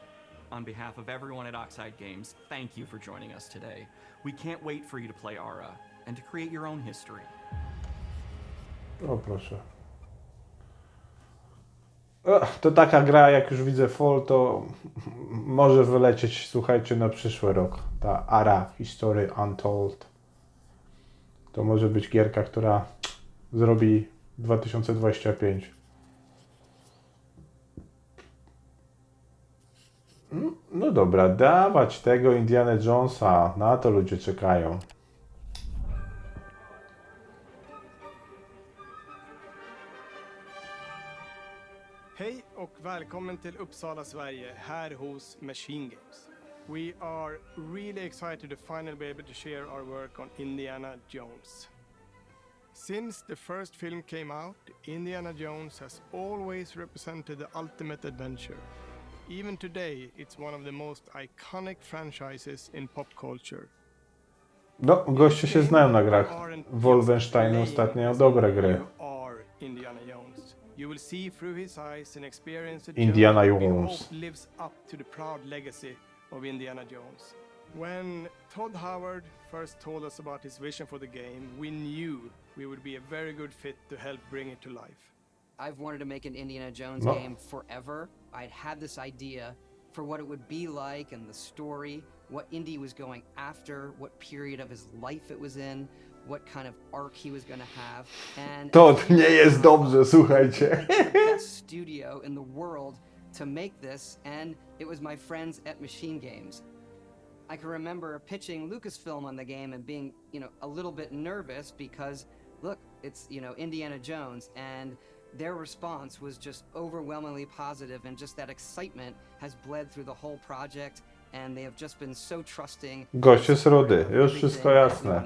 [SPEAKER 15] On behalf of everyone at Oxide Games, thank you for joining us today. We can't wait for you to play Ara and to create your own history.
[SPEAKER 1] O proszę. To taka gra, jak już widzę Fall, to może wylecieć, słuchajcie, na przyszły rok. Ta Ara, History Untold. To może być gierka, która zrobi 2025. No dobra, dawać tego Indiana Jonesa. Na to ludzie czekają.
[SPEAKER 13] Hej och välkommen till Uppsala, Sverige, här hos Machine Games. We are really excited to finally be able to share our work on Indiana Jones. Since the first film came out, Indiana Jones has always represented the ultimate adventure. Even today, it's one of the most iconic franchises in pop culture.
[SPEAKER 1] No, goście się znają na grach. Wolfenstein ostatnio dobre gry.
[SPEAKER 13] Indiana Jones. You will see through his eyes and experience a
[SPEAKER 1] Indiana
[SPEAKER 13] journey we
[SPEAKER 1] Jones.
[SPEAKER 13] hope lives up to the proud legacy of Indiana Jones. When Todd Howard first told us about his vision for the game, we knew we would be a very good fit to help bring it to life.
[SPEAKER 19] I've wanted to make an Indiana Jones
[SPEAKER 1] No.
[SPEAKER 19] game forever. I'd had this idea for what it would be like and the story, what Indy was going after, what period of his life it was in, what kind of arc he was going to have. And
[SPEAKER 1] To nie jest dobrze, słuchajcie.
[SPEAKER 19] the best studio in the world to make this, and it was my friends at Machine Games. I can remember pitching Lucasfilm on the game and being, a little bit nervous because, look, it's, Indiana Jones, and their response was just overwhelmingly positive, and just that excitement has bled through the whole project, and they have just been so trusting.
[SPEAKER 1] Goście z Rudy, już wszystko jasne.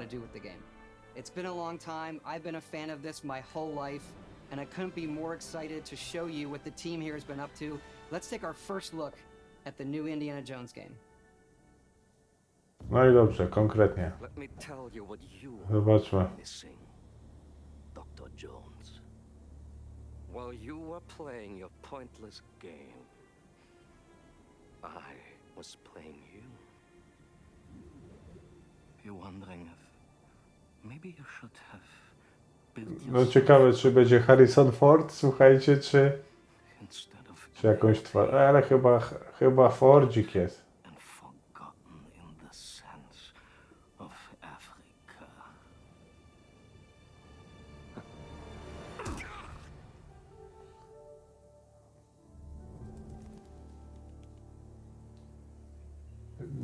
[SPEAKER 19] It's been a long time. I've been a fan of this my whole life, and I couldn't be more excited to show you what the team here has been up to. Let's take our first look at the new Indiana Jones game.
[SPEAKER 1] No i dobrze, konkretnie.
[SPEAKER 20] Let me tell you what you
[SPEAKER 1] Zobaczmy.
[SPEAKER 20] are missing, Dr. Jones. While you were playing your pointless game, I was playing you. You're wondering if maybe you should have built
[SPEAKER 1] No ciekawe, czy będzie Harrison Ford, słuchajcie, czy jakąś twarz. Ale chyba Fordzik jest.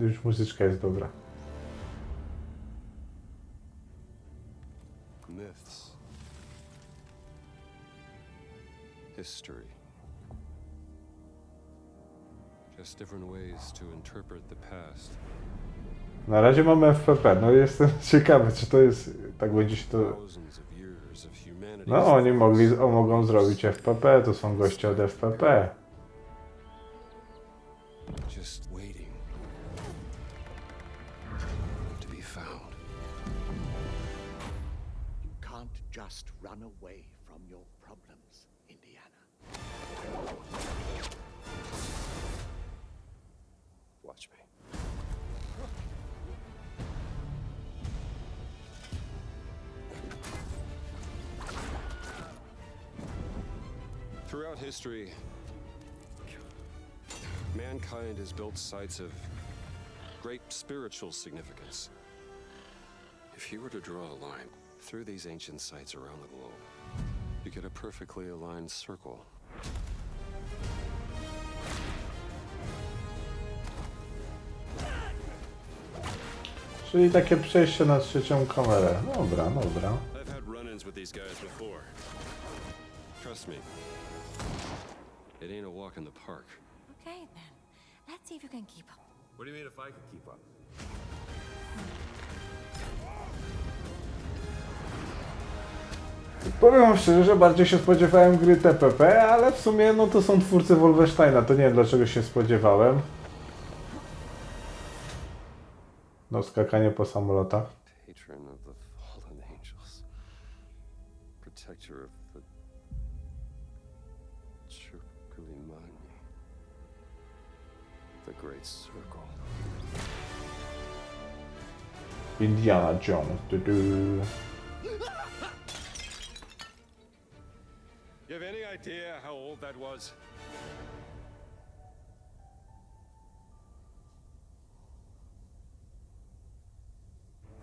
[SPEAKER 1] Już muzyczka jest dobra.
[SPEAKER 21] Myths. History. Just different ways to interpret the past.
[SPEAKER 1] Na razie mamy FPP, no jestem ciekawy, czy to jest, tak będzie się to... No oni mogą zrobić FPP, to są goście od FPP.
[SPEAKER 21] Just waiting to be found.
[SPEAKER 22] You can't just run away from your problems, Indiana.
[SPEAKER 21] Watch me. Throughout history, mankind has built sites of great spiritual significance. If you were to draw a line through these ancient sites around the globe, you get a perfectly aligned circle.
[SPEAKER 1] Czyli takie przejście na trzecią kamerę. Dobra, dobra.
[SPEAKER 21] I've had run-ins with these guys before. Trust me, it ain't a walk in the park.
[SPEAKER 23] Okay then, let's see if you can keep up.
[SPEAKER 21] What do you mean if I could keep up?
[SPEAKER 1] Powiem wam szczerze, że bardziej się spodziewałem gry TPP, ale w sumie no to są twórcy Wolfensteina, to nie wiem dlaczego się spodziewałem. No, skakanie po samolotach.
[SPEAKER 21] Patron of the fallen angels. Protector of the Chukulimani. The Great Circle.
[SPEAKER 1] Indiana Jones.
[SPEAKER 21] You have any idea how old that was?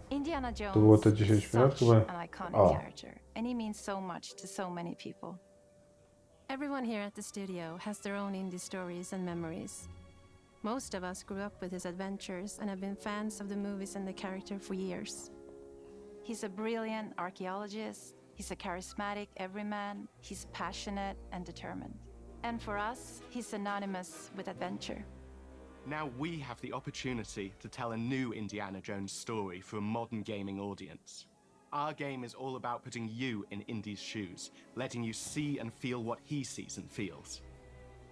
[SPEAKER 10] Indiana Jones
[SPEAKER 1] To było te
[SPEAKER 10] is
[SPEAKER 1] 10 minut?
[SPEAKER 10] such
[SPEAKER 1] Chyba...
[SPEAKER 10] an iconic
[SPEAKER 1] O.
[SPEAKER 10] character, and he means so much to so many people. Everyone here at the studio has their own indie stories and memories. Most of us grew up with his adventures and have been fans of the movies and the character for years. He's a brilliant archaeologist, he's a charismatic everyman, he's passionate and determined. And for us, he's synonymous with adventure.
[SPEAKER 3] Now we have the opportunity to tell a new Indiana Jones story for a modern gaming audience. Our game is all about putting you in Indy's shoes, letting you see and feel what he sees and feels.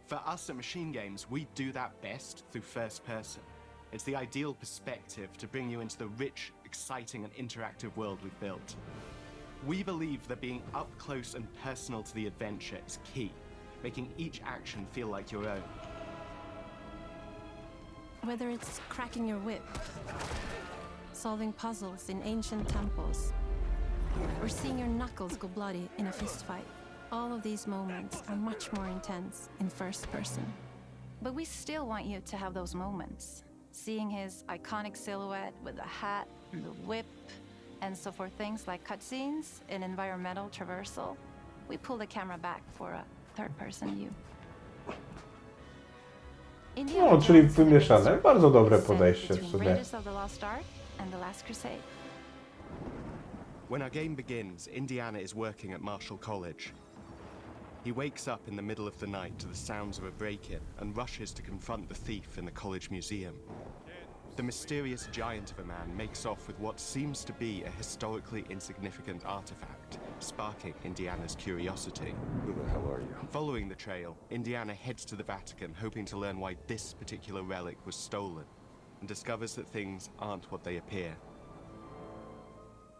[SPEAKER 3] For us at Machine Games, we do that best through first person. It's the ideal perspective to bring you into the rich, exciting and interactive world we've built. We believe that being up close and personal to the adventure is key, making each action feel like your own.
[SPEAKER 10] Whether it's cracking your whip, solving puzzles in ancient temples, or seeing your knuckles go bloody in a fistfight, all of these moments are much more intense in first person. But we still want you to have those moments. Seeing his iconic silhouette with the hat, the whip, and so for things like cutscenes and environmental traversal, we pull the camera back for a third-person view.
[SPEAKER 1] No, czyli wymieszane. Bardzo dobre podejście w sumie.
[SPEAKER 10] Raiders of the Lost Ark and The Last Crusade.
[SPEAKER 3] When our game begins, Indiana is working at Marshall College. He wakes up in the middle of the night to the sounds of a break-in and rushes to confront the thief in the college museum. The mysterious giant of a man makes off with what seems to be a historically insignificant artifact, sparking Indiana's curiosity.
[SPEAKER 21] Who the hell are you?
[SPEAKER 3] Following the trail, Indiana heads to the Vatican, hoping to learn why this particular relic was stolen, and discovers that things aren't what they appear.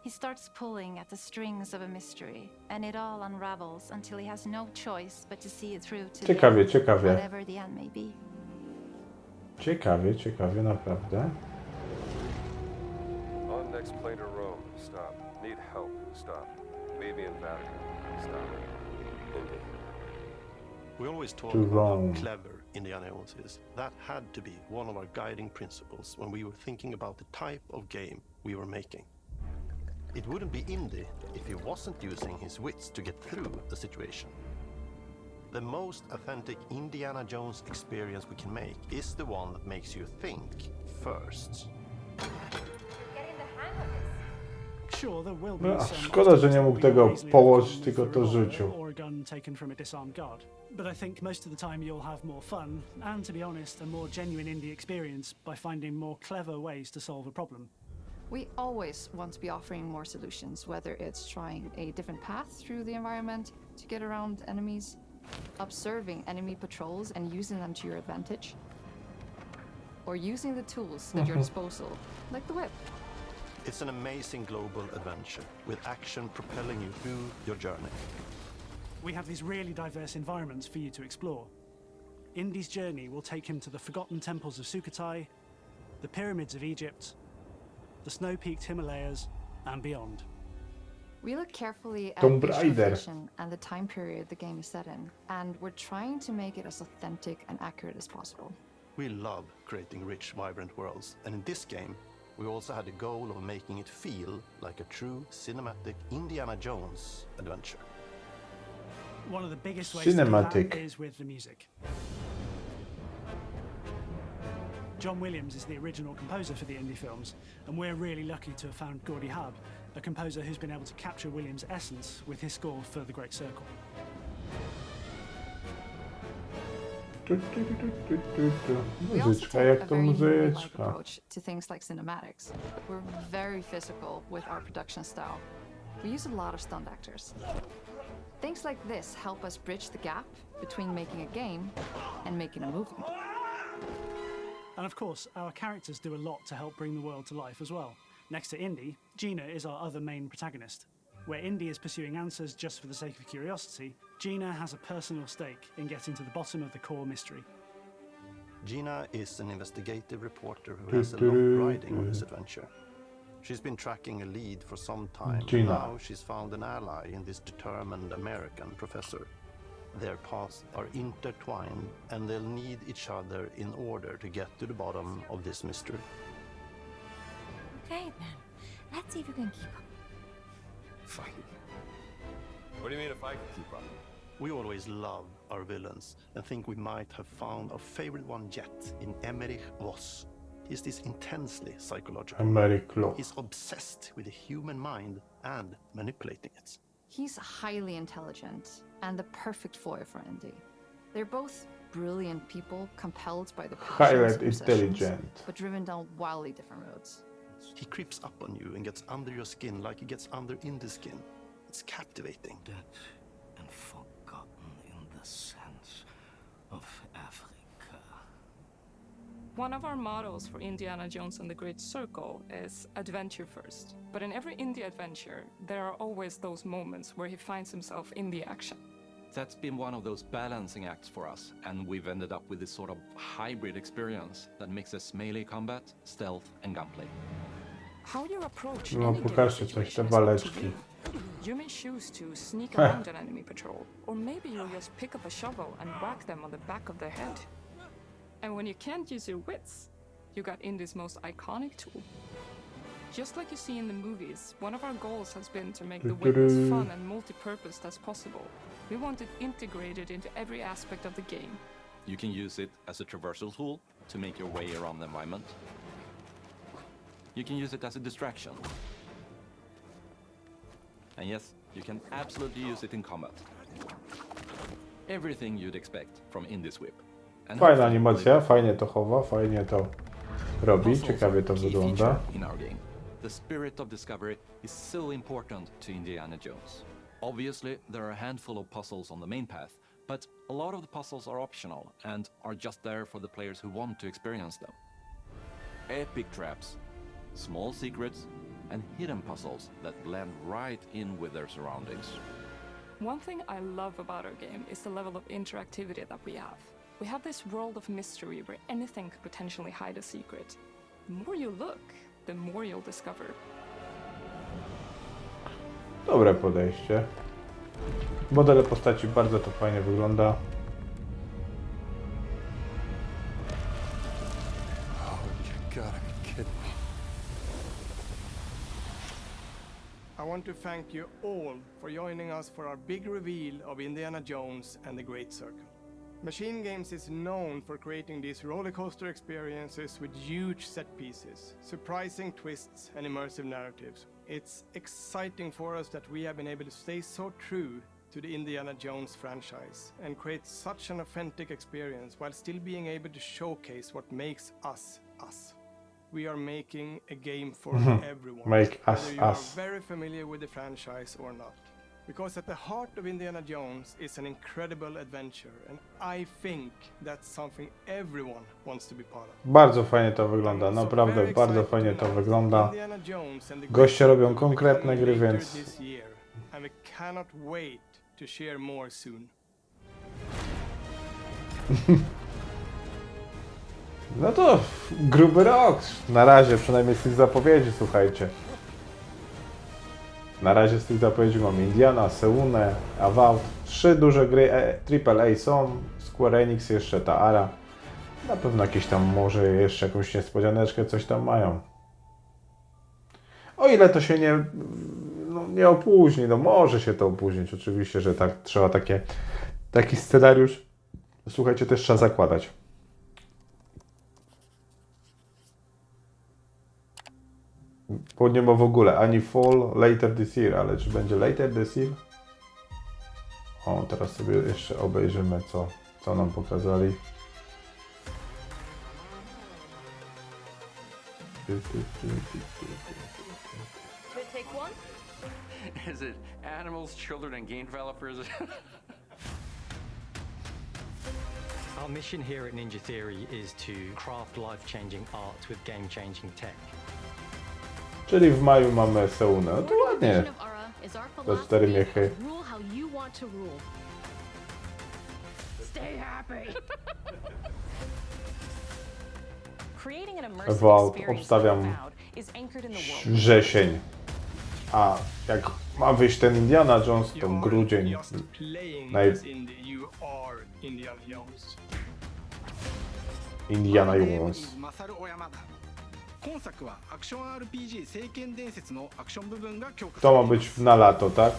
[SPEAKER 10] He starts pulling at the strings of a mystery, and it all unravels until he has no choice but to see it through to
[SPEAKER 1] Ciekawie,
[SPEAKER 10] the end,
[SPEAKER 1] ciekawie.
[SPEAKER 10] whatever the end may be.
[SPEAKER 1] Ciekawie, naprawdę.
[SPEAKER 21] On next plane to Rome. Stop. Need help. Stop. Meet me in Vatican. Stop. Indy.
[SPEAKER 4] We always talk
[SPEAKER 1] To
[SPEAKER 4] about
[SPEAKER 1] Rome.
[SPEAKER 4] how clever Indiana Jones is. That had to be one of our guiding principles when we were thinking about the type of game we were making. It wouldn't be Indy if he wasn't using his wits to get through the situation. The most authentic Indiana Jones experience we can make is the one that makes you think first.
[SPEAKER 11] Sure, there will be
[SPEAKER 1] No,
[SPEAKER 11] some
[SPEAKER 1] szkoda, że nie mógł tego
[SPEAKER 11] obstacles that
[SPEAKER 1] położyć,
[SPEAKER 11] you'll
[SPEAKER 1] tylko
[SPEAKER 11] have
[SPEAKER 1] to
[SPEAKER 11] to overcome
[SPEAKER 1] rzucił.
[SPEAKER 11] or a gun taken from a disarmed guard. But I think most of the time you'll have more fun and, to be honest, a more genuine indie experience by finding more clever ways to solve a problem.
[SPEAKER 9] We always want to be offering more solutions, whether it's trying a different path through the environment to get around enemies, observing enemy patrols and using them to your advantage, or using the tools at your disposal, like the whip.
[SPEAKER 4] It's an amazing global adventure with action propelling you through your journey.
[SPEAKER 11] We have these really diverse environments for you to explore. Indy's journey will take him to the forgotten temples of Sukhothai, the pyramids of Egypt, the snow-peaked Himalayas, and beyond.
[SPEAKER 9] We look carefully at
[SPEAKER 1] Tomb
[SPEAKER 9] visual
[SPEAKER 1] Raider.
[SPEAKER 9] fiction and the time period the game is set in, and we're trying to make it as authentic and accurate as possible.
[SPEAKER 4] We love creating rich, vibrant worlds, and in this game, we also had the goal of making it feel like a true cinematic Indiana Jones adventure.
[SPEAKER 11] One of the biggest ways to do
[SPEAKER 1] Cinematic.
[SPEAKER 11] that is with the music. John Williams is the original composer for the indie films, and we're really lucky to have found Gordy Hub, a composer who's been able to capture Williams' essence with his score for The Great Circle.
[SPEAKER 9] We also
[SPEAKER 1] Muzyczka,
[SPEAKER 9] take
[SPEAKER 1] jak
[SPEAKER 9] a
[SPEAKER 1] to
[SPEAKER 9] very movie-like
[SPEAKER 1] muzyczka.
[SPEAKER 9] approach to things like cinematics. We're very physical with our production style. We use a lot of stunt actors. Things like this help us bridge the gap between making a game and making a movie.
[SPEAKER 2] And of course, our characters do a lot to help bring the world to life as well. Next to Indy, Gina is our other main protagonist. Where Indy is pursuing answers just for the sake of curiosity, Gina has a personal stake in getting to the bottom of the core mystery.
[SPEAKER 4] Gina is an investigative reporter who has a lot riding on this adventure. She's been tracking a lead for some time.
[SPEAKER 1] Gina.
[SPEAKER 4] Now she's found an ally in this determined American professor. Their paths are intertwined and they'll need each other in order to get to the bottom of this mystery.
[SPEAKER 23] Okay, then. Let's see if you can keep up.
[SPEAKER 21] Fine. What do you mean if I can keep up?
[SPEAKER 4] We always love our villains and think we might have found our favorite one yet in Emmerich Voss. He's this intensely psychological. He's obsessed with the human mind and manipulating it.
[SPEAKER 6] He's highly intelligent and the perfect foil for Indy. They're both brilliant people compelled by the passions and obsessions, but driven down wildly different roads.
[SPEAKER 4] He creeps up on you and gets under your skin like he gets under Indy's skin. It's captivating.
[SPEAKER 20] Dead and forgotten in the sense of Africa.
[SPEAKER 9] One of our mottos for Indiana Jones and the Great Circle is adventure first. But in every indie adventure, there are always those moments where he finds himself in the action.
[SPEAKER 7] That's been one of those balancing acts for us, and we've ended up with this sort of hybrid experience that mixes melee combat, stealth, and gunplay.
[SPEAKER 9] How you approach
[SPEAKER 1] No,
[SPEAKER 9] any given
[SPEAKER 1] pokażcie coś,
[SPEAKER 9] situation
[SPEAKER 1] te
[SPEAKER 9] is up to
[SPEAKER 1] waleczki.
[SPEAKER 9] you. You may choose to sneak around an enemy patrol, or maybe you'll just pick up a shovel and whack them on the back of their head. And when you can't use your wits, you got Indy's most iconic tool. Just like you see in the movies, one of our goals has been to make the whip as fun and multi-purposed as possible. We want it integrated into every aspect of the game.
[SPEAKER 7] You can use it as a traversal tool to make your way around the environment. You can use it as a distraction. And yes, you can absolutely use it in combat. Everything you'd expect from Indy's whip. And
[SPEAKER 1] Fajna animacja, fajnie to chowa, fajnie to robi, ciekawie to wygląda.
[SPEAKER 7] In our game. The spirit of discovery is so important to Indiana Jones. Obviously, there are a handful of puzzles on the main path, but a lot of the puzzles are optional and are just there for the players who want to experience them. Epic traps, small secrets, and hidden puzzles that blend right in with their surroundings.
[SPEAKER 9] One thing I love about our game is the level of interactivity that we have. We have this world of mystery where anything could potentially hide a secret. The more you look, the more you'll discover.
[SPEAKER 1] Dobre podejście. Modele postaci bardzo to fajnie wygląda.
[SPEAKER 21] Oh, you gotta be kidding me.
[SPEAKER 13] I want to thank you all for joining us for our big reveal of Indiana Jones and the Great Circle. Machine Games is known for creating these roller coaster experiences with huge set pieces, surprising twists, and immersive narratives. It's exciting for us that we have been able to stay so true to the Indiana Jones franchise and create such an authentic experience while still being able to showcase what makes us us. We are making a game for everyone,
[SPEAKER 1] Make us
[SPEAKER 13] whether you
[SPEAKER 1] us.
[SPEAKER 13] are very familiar with the franchise or not. Because at the heart of Indiana Jones is an incredible adventure, and I think that's something everyone wants to be part of.
[SPEAKER 1] Bardzo fajnie to wygląda, naprawdę bardzo fajnie to wygląda. Goście robią konkretne gry, więc
[SPEAKER 13] This year, and we cannot wait to share more soon.
[SPEAKER 1] no to gruby rok. Na razie, przynajmniej z tych zapowiedzi, słuchajcie. Na razie z tych zapowiedzi mamy Indiana, Seunę, Avowed. 3 duże gry AAA są. Square Enix, jeszcze ta Ara. Na pewno jakieś tam, może jeszcze jakąś niespodzianeczkę, coś tam mają. O ile to się nie opóźni, no może się to opóźnić. Oczywiście, że tak trzeba taki scenariusz, słuchajcie, też trzeba zakładać. Bo nie ma w ogóle ani fall later this year, ale czy będzie later this year? O, teraz sobie jeszcze obejrzymy, co nam pokazali.
[SPEAKER 10] Take one?
[SPEAKER 18] Is it animals, children, and game developers?
[SPEAKER 5] Our mission here at Ninja Theory is to craft life-changing art with game-changing tech.
[SPEAKER 1] Czyli w maju mamy Seunę. No to ładnie. To 4 miechy.
[SPEAKER 16] Rule how you want to rule. Stay happy.
[SPEAKER 23] Creating an immersive
[SPEAKER 1] Avowed
[SPEAKER 23] experience
[SPEAKER 1] obstawiam
[SPEAKER 23] like Avowed is anchored in the world.
[SPEAKER 1] wrzesień. A jak ma wyjść ten Indiana Jones, to grudzień. Indiana Jones.
[SPEAKER 13] 今作はアクション RPG 聖剣伝説のアクション部分が強化
[SPEAKER 1] To ma być na lato, tak?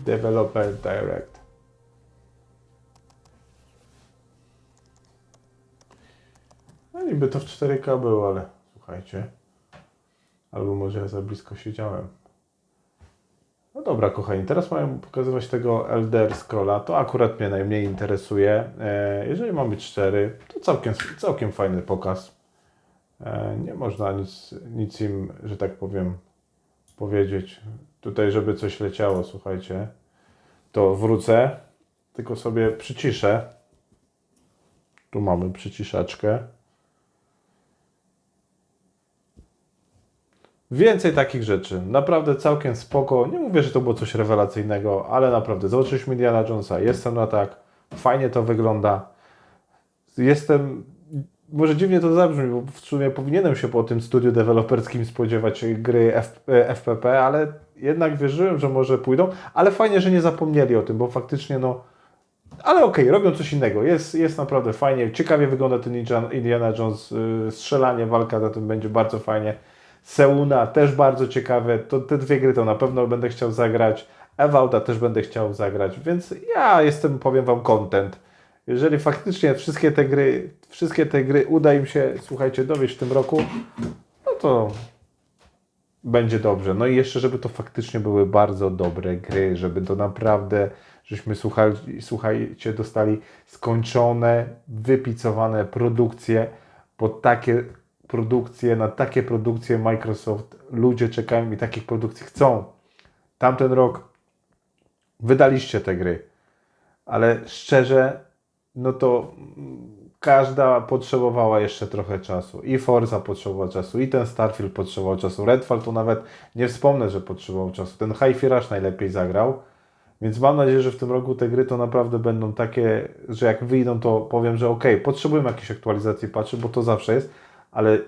[SPEAKER 1] Developer Direct. No niby to w 4K było, ale słuchajcie. Albo może ja za blisko siedziałem. No dobra, kochani, teraz mają pokazywać tego Elder Scrolla. To akurat mnie najmniej interesuje. Jeżeli ma być 4, to całkiem fajny pokaz. Nie można nic im, że tak powiem, powiedzieć. Tutaj, żeby coś leciało, słuchajcie, to wrócę, tylko sobie przyciszę. Tu mamy przyciszaczkę. Więcej takich rzeczy. Naprawdę całkiem spoko. Nie mówię, że to było coś rewelacyjnego, ale naprawdę zobaczyliśmy Indiana Jonesa. Jestem na tak. Fajnie to wygląda. Może dziwnie to zabrzmi, bo w sumie powinienem się po tym studiu deweloperskim spodziewać gry FPP, ale jednak wierzyłem, że może pójdą. Ale fajnie, że nie zapomnieli o tym, bo faktycznie ale okej, robią coś innego. Jest naprawdę fajnie. Ciekawie wygląda ten Indiana Jones. Strzelanie, walka na tym będzie bardzo fajnie. Seuna też bardzo ciekawe. Te dwie gry to na pewno będę chciał zagrać. Avoweda też będę chciał zagrać, więc ja jestem, powiem wam, content. Jeżeli faktycznie wszystkie te gry uda im się, słuchajcie, dowieść w tym roku, no to będzie dobrze. No i jeszcze, żeby to faktycznie były bardzo dobre gry, żeby to naprawdę, żeśmy słuchajcie, dostali skończone, wypicowane produkcje, bo na takie produkcje Microsoft ludzie czekają i takich produkcji chcą. Tamten rok wydaliście te gry, ale szczerze, no to każda potrzebowała jeszcze trochę czasu. I Forza potrzebowała czasu, i ten Starfield potrzebował czasu. Redfall to nawet nie wspomnę, że potrzebował czasu. Ten Hi-Fi Rush najlepiej zagrał. Więc mam nadzieję, że w tym roku te gry to naprawdę będą takie, że jak wyjdą, to powiem, że okej, potrzebujemy jakiejś aktualizacji patchy, bo to zawsze jest, ale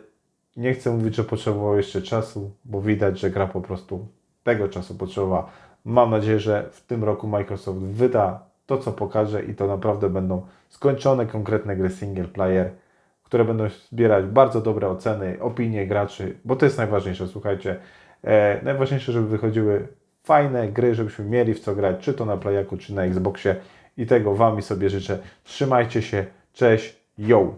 [SPEAKER 1] nie chcę mówić, że potrzebowało jeszcze czasu, bo widać, że gra po prostu tego czasu potrzebowała. Mam nadzieję, że w tym roku Microsoft wyda to, co pokaże i to naprawdę będą skończone, konkretne gry single player, które będą zbierać bardzo dobre oceny, opinie graczy, bo to jest najważniejsze, słuchajcie. Najważniejsze, żeby wychodziły fajne gry, żebyśmy mieli w co grać, czy to na Playaku, czy na Xboxie i tego wam i sobie życzę. Trzymajcie się, cześć, yo!